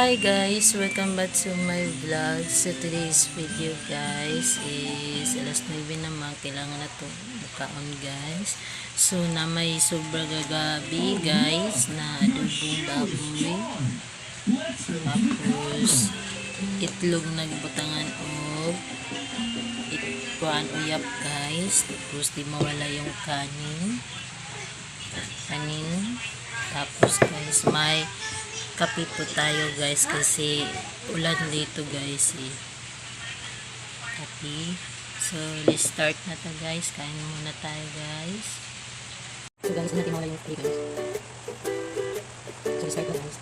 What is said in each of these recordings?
Hi guys, welcome back to my vlog. So today's video guys is alas 9 naman, kailangan na to bukaon guys. So na may sobra gagabi guys na adobong baboy. Tapos itlog na gibutangan og kuan uyap guys. Tapos di mawala yung kanin. Tapos guys may kape po tayo guys kasi ulan dito guys kape. So let's start na to guys, kain muna tayo guys. So guys, natin mawala yung kape guys. So let's start na guys.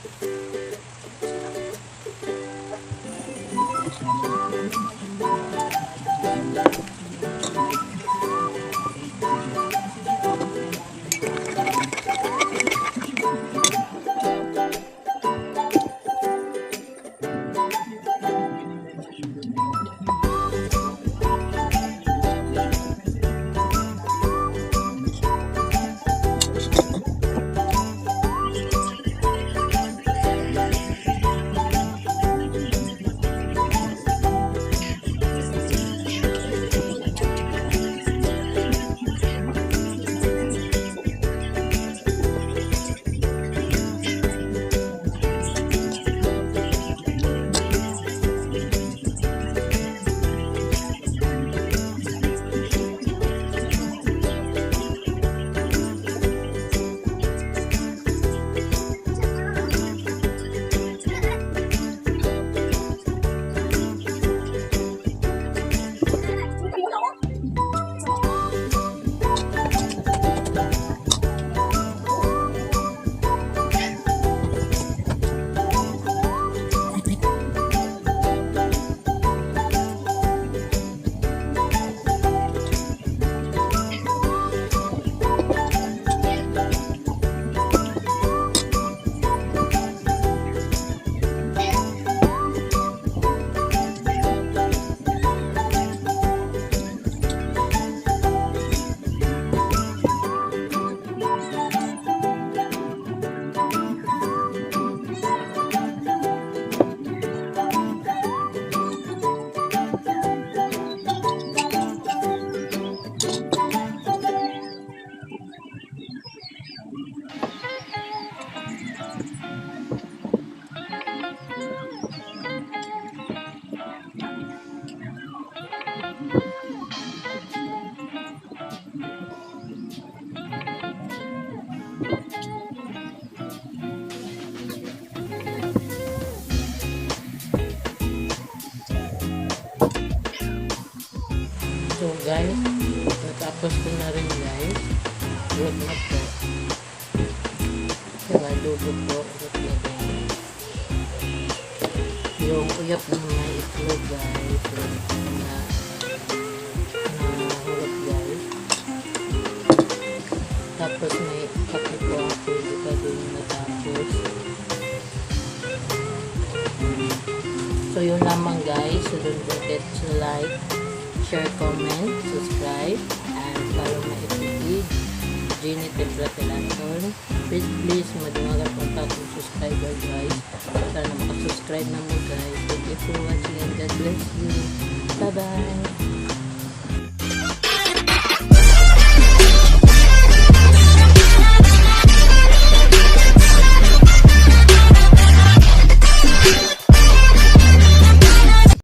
So guys, natapos ko na rin guys. Urot na po. Kaya adobo po. Urot na guys. Yung uyap na may itlog guys. Na hulot guys. Tapos may kape po ako. Dito din natapos. So yun naman guys. So don't forget to like, share, comment, subscribe, and follow my FB, Jenny Templatelanton. Please, madungagan po akong subscriber guys. Para na makasubscribe na mo guys. Thank you for watching and God bless you. Bye bye.